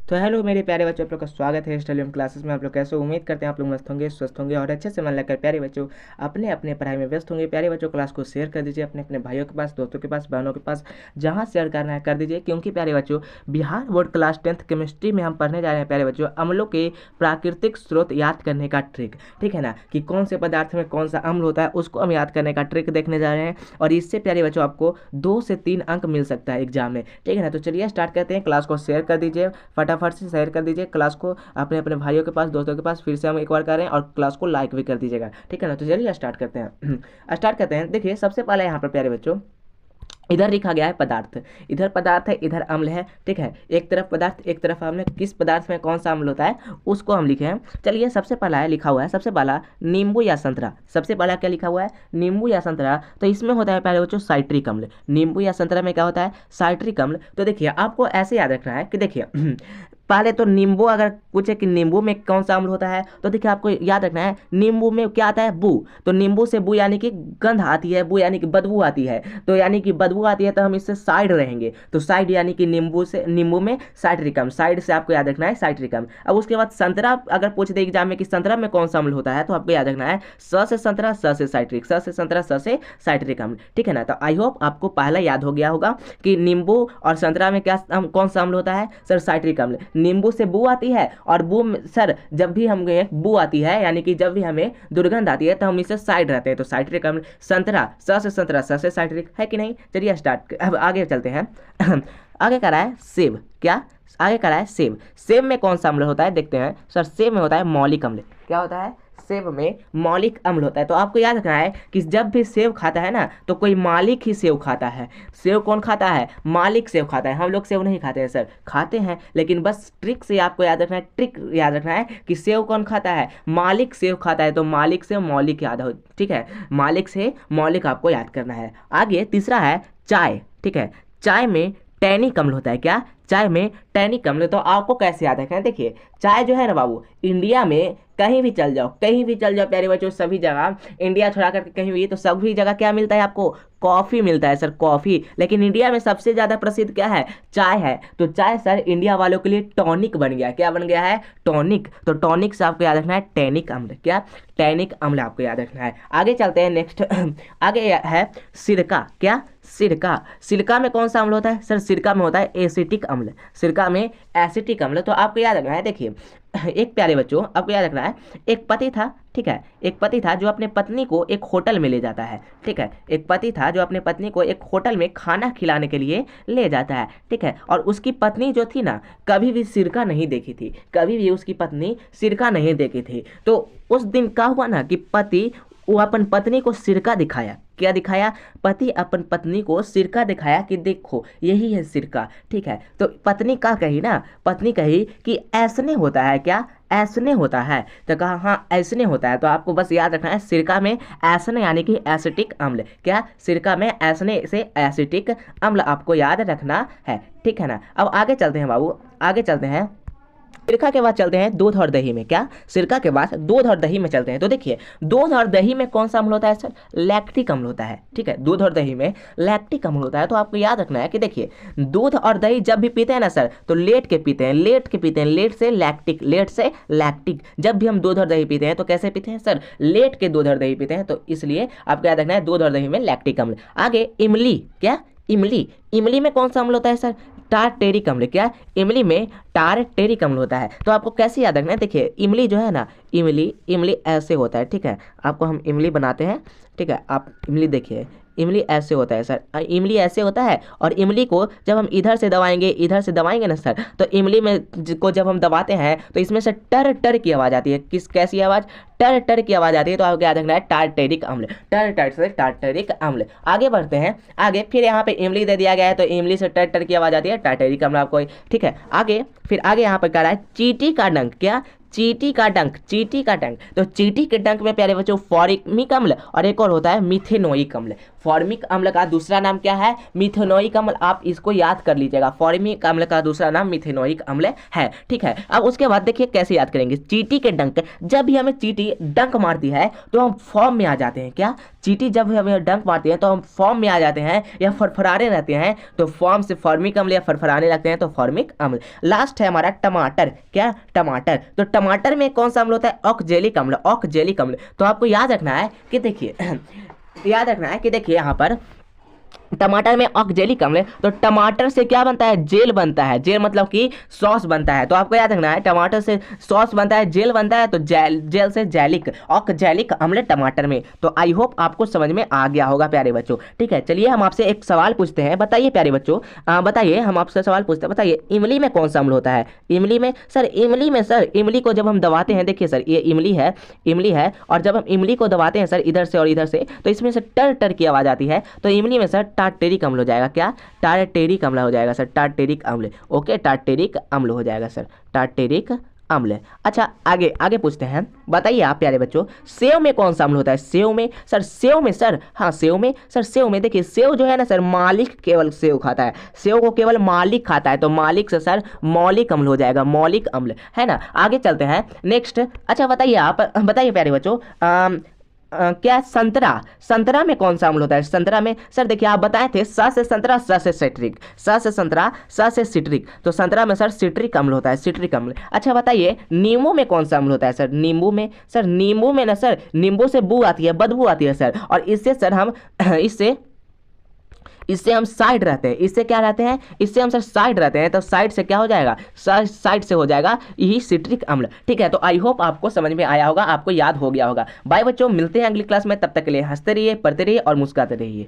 तो हेलो मेरे प्यारे बच्चों, आप लोग का स्वागत है स्टैलियम क्लासेस में। आप लोग कैसे उम्मीद करते हैं आप लोग मस्त होंगे, स्वस्थ होंगे और अच्छे से मन लगकर प्यारे बच्चों अपने अपने पढ़ाई में व्यस्त होंगे। प्यारे बच्चों क्लास को शेयर कर दीजिए अपने अपने भाइयों के पास, दोस्तों के पास, बहनों के पास, जहाँ शेयर करना है कर दीजिए। क्योंकि प्यारे बच्चों Bihar board class 10th chemistry में हम पढ़ने जा रहे हैं प्यारे बच्चों अम्लों के प्राकृतिक स्रोत याद करने का ट्रिक। ठीक है ना, कि कौन से पदार्थ में कौन सा अम्ल होता है उसको हम याद करने का ट्रिक देखने जा रहे हैं। और इससे प्यारे बच्चों आपको 2 से 3 अंक मिल सकता है एग्जाम में। ठीक है ना, तो चलिए स्टार्ट करते हैं। क्लास को शेयर कर दीजिए, फटाफट से शेयर कर दीजिए क्लास को अपने अपने भाइयों के पास, दोस्तों के पास। फिर से हम एक बार कर रहे हैं और क्लास को लाइक भी कर दीजिएगा। ठीक है ना, तो चलिए स्टार्ट करते हैं। स्टार्ट करते हैं। देखिए सबसे पहले यहाँ पर प्यारे बच्चों इधर लिखा गया है पदार्थ, इधर पदार्थ है, इधर अम्ल है। ठीक है, एक तरफ पदार्थ एक तरफ अम्ल। किस पदार्थ में कौन सा अम्ल होता है उसको हम लिखे हैं। चलिए सबसे पहला है लिखा हुआ है, सबसे पहला नींबू या संतरा। सबसे पहला क्या लिखा हुआ है, नींबू या संतरा। तो इसमें होता है पहले बच्चों साइट्रिक अम्ल। नींबू या संतरा में क्या होता है, साइट्रिक अम्ल। तो देखिए आपको ऐसे याद रखना है कि देखिए पहले तो नींबू, अगर पूछे कि नींबू में कौन सा अम्ल होता है तो देखिए आपको याद रखना है नींबू में क्या आता है, बू। तो नींबू से बू यानी कि गंध आती है, बू यानी कि बदबू आती है। तो यानी कि बदबू आती है तो हम इससे साइड रहेंगे। तो साइड यानी कि नींबू से, नींबू में साइट्रिक अम्ल, साइड से आपको याद रखना है साइट्रिक अम्ल। अब उसके बाद संतरा, अगर पूछ दे एग्जाम में कि संतरा में कौन सा अम्ल होता है तो आपको याद रखना है स से संतरा, स से साइट्रिक, स से संतरा, स से साइट्रिक अम्ल। ठीक है ना, तो आई होप आपको पहला याद हो गया होगा कि नींबू और संतरा में क्या कौन सा अम्ल होता है सर, साइट्रिक अम्ल। नींबू से बू आती है और बू सर जब भी हमें बू आती है यानी कि जब भी हमें दुर्गंध आती है तो हम इसे साइड रहते हैं। तो साइट्रिक अम्ल। संतरा, स से संतरा, स से साइट्रिक, है कि नहीं। चलिए स्टार्ट, अब आगे चलते हैं। आगे करा है सेब। क्या आगे करा है सेब। सेब में कौन सा अम्ल होता है देखते हैं सर, सेब में होता है मौलिक अम्ल। क्या होता है, सेब में मौलिक अम्ल होता है। तो आपको याद रखना है कि जब भी सेब खाता है ना तो कोई मालिक ही सेब खाता है। सेब कौन खाता है, मालिक सेब खाता है। हम लोग सेब नहीं खाते हैं सर, खाते हैं लेकिन बस ट्रिक से आपको याद रखना है, ट्रिक याद रखना है कि सेब कौन खाता है, मालिक सेब खाता है। तो मालिक से मौलिक याद हो। ठीक है, मालिक से मौलिक आपको याद करना है। आगे तीसरा है चाय। ठीक है, चाय में टैनिक अम्ल होता है। क्या, चाय में टैनिक अम्ल। तो आपको कैसे याद रखना है, देखिए चाय जो है ना बाबू, इंडिया में कहीं भी चल जाओ, कहीं भी चल जाओ प्यारे बच्चों, सभी जगह इंडिया छोड़ा करके कहीं भी, तो सभी जगह क्या मिलता है आपको, कॉफ़ी मिलता है सर, कॉफ़ी। लेकिन इंडिया में सबसे ज़्यादा प्रसिद्ध क्या है, चाय है। तो चाय सर इंडिया वालों के लिए टॉनिक बन गया। क्या बन गया है, टॉनिक। तो टॉनिक से आपको याद रखना है टैनिक अम्ल। क्या, टैनिक अम्ल आपको याद रखना है। आगे चलते हैं नेक्स्ट। आगे है सिरका। क्या, सिरका। सिरका में कौन सा अम्ल होता है सर, सिरका में होता है एसिटिक अम्ल। सिरका में एसिटिक अम्ल। तो आपको याद रखना है, देखिए एक प्यारे बच्चों आपको याद रखना है, एक पति था। ठीक है, एक पति था जो अपने पत्नी को एक होटल में ले जाता है। ठीक है, एक पति था जो अपने पत्नी को एक होटल में खाना खिलाने के लिए ले जाता है। ठीक है, और उसकी पत्नी जो थी ना कभी भी सिरका नहीं देखी थी, कभी भी उसकी पत्नी सिरका नहीं देखी थी। तो उस दिन क्या हुआ ना कि पति वो अपन पत्नी को सिरका दिखाया। क्या दिखाया, पति अपन पत्नी को सिरका दिखाया कि देखो यही है सिरका। ठीक है, तो पत्नी क्या कही ना, पत्नी कही कि ऐसने होता है। क्या, ऐसने होता है। तो कहा हाँ ऐसने होता है। तो आपको बस याद रखना है सिरका में ऐसने यानी कि एसिटिक अम्ल। क्या, सिरका में ऐसने से एसिटिक अम्ल आपको याद रखना है। ठीक है ना, अब आगे चलते हैं बाबू, आगे चलते हैं। सिरका के बाद चलते हैं दूध और दही में। क्या, सिरका के बाद दूध और दही में चलते हैं। तो देखिए दूध और दही में कौन सा अम्ल होता है सर, लैक्टिक अम्ल होता है। ठीक है, दूध और दही में लैक्टिक अम्ल होता है। तो आपको याद रखना है कि देखिए दूध और दही जब भी पीते हैं ना सर तो लेट के पीते हैं, लेट के पीते हैं, लेट से लैक्टिक, लेट से लैक्टिक। जब भी हम दूध और दही पीते हैं तो कैसे पीते हैं सर, लेट के दूध और दही पीते हैं। तो इसलिए आपको याद रखना है दूध और दही में लैक्टिक अम्ल। आगे इमली। क्या, इमली। इमली में कौन सा अम्ल होता है सर, टारटेरिक अम्ल। क्या, इमली में टारटेरिक अम्ल होता है। तो आपको कैसे याद रखना है, देखिए इमली जो है ना, इमली, इमली ऐसे होता है। ठीक है, आपको हम इमली बनाते हैं। ठीक है, आप इमली देखिए, इमली ऐसे होता है सर, इमली ऐसे होता है। और इमली को जब हम इधर से दबाएंगे, इधर से दबाएंगे ना सर, तो इमली में को जब हम दबाते हैं तो इसमें से टर टर की आवाज़ आती है। किस, कैसी आवाज़, टर टर की आवाज़ आती है। तो आपको याद रखना है टारटेरिक अम्ल, टर टर से टारटेरिक अम्ल। आगे बढ़ते हैं, आगे फिर यहाँ पे इमली दे दिया गया है तो इमली से टर टर की आवाज़ आती है, टारटेरिक अम्ल आपको। ठीक है, आगे फिर आगे यहाँ पर कह रहा है चींटी का डंक। क्या, चींटी का डंक, चींटी का डंक। तो चींटी के डंक में प्यारे बच्चों फॉर्मिक अम्ल और एक और होता है मिथेनोइक अम्ल। फॉर्मिक अम्ल का दूसरा नाम क्या है? मिथेनोइक अम्ल। आप इसको याद कर लीजिएगा, फॉर्मिक अम्ल का दूसरा नाम मिथेनोइक अम्ल है। ठीक है, अब उसके बाद देखिए कैसे याद करेंगे। चींटी के डंक, जब भी हमें चींटी डंक मारती है तो हम फॉर्म में आ जाते हैं। क्या? चींटी जब हमें डंक मारती है तो हम फॉर्म में आ जाते हैं या फरफराने रहते हैं, तो फॉर्म से फॉर्मिक अम्ल या फरफराने लगते हैं तो फॉर्मिक अम्ल। लास्ट है हमारा टमाटर। क्या? टमाटर। तो टमाटर में कौन सा अम्ल होता है? ऑक्जेलिक अम्ल। ऑक्जेलिक अम्ल। तो आपको याद रखना है कि देखिए याद रखना है कि देखिए यहाँ पर टमाटर में ऑक्जेलिक अम्ल है, तो टमाटर से क्या बनता है? जेल बनता है। जेल मतलब कि सॉस बनता है। तो आपको याद रखना है टमाटर से सॉस बनता है, जेल बनता है, तो जेल से जैलिक, ऑक्जेलिक अम्ल टमाटर में। तो आई होप आपको समझ में आ गया होगा प्यारे बच्चों। ठीक है, चलिए हम आपसे एक सवाल पूछते हैं। बताइए प्यारे बच्चों, बताइए, हम आपसे सवाल पूछते हैं, बताइए इमली में कौन सा अम्ल होता है? इमली में सर, इमली को जब हम दबाते हैं, देखिए सर ये इमली है, और जब हम इमली को दबाते हैं सर इधर से और इधर से, तो इसमें से टर टर की आवाज़ आती है। तो इमली में सर टार्टेरिक अम्ल हो जाएगा। क्या? टार्टेरिक अम्ल हो जाएगा सर, टार्टेरिक अम्ल। ओके, टार्टेरिक अम्ल हो जाएगा सर, टार्टेरिक अम्ल। अच्छा, आगे आगे पूछते हैं। बताइए आप प्यारे बच्चों, सेव में कौन सा अम्ल होता है? सेव में सर, सेव में देखिए, सेव जो है ना सर, मालिक केवल सेव खाता है। सेव को केवल मालिक खाता है, तो मालिक से सर मौलिक अम्ल हो जाएगा, मौलिक अम्ल, है ना। आगे चलते हैं नेक्स्ट। अच्छा बताइए आप, बताइए प्यारे बच्चों, क्या संतरा में कौन सा अम्ल होता है? संतरा में सर देखिए, आप बताए थे स से संतरा, स से सिट्रिक, स से संतरा, स से सिट्रिक, तो संतरा में सर सिट्रिक अम्ल होता है, सिट्रिक अम्ल। अच्छा बताइए, नींबू में कौन सा अम्ल होता है सर? नींबू में ना सर, नींबू से बू आती है, बदबू आती है सर, और इससे सर हम इससे हम साइड रहते हैं। इससे क्या रहते हैं? इससे हम सर साइड रहते हैं, तो साइड से क्या हो जाएगा? साइड से हो जाएगा यही सिट्रिक अम्ल। ठीक है, तो आई होप आपको समझ में आया होगा, आपको याद हो गया होगा। बाय बच्चों, मिलते हैं अगली क्लास में, तब तक के लिए हंसते रहिए, पढ़ते रहिए और मुस्कुराते रहिए।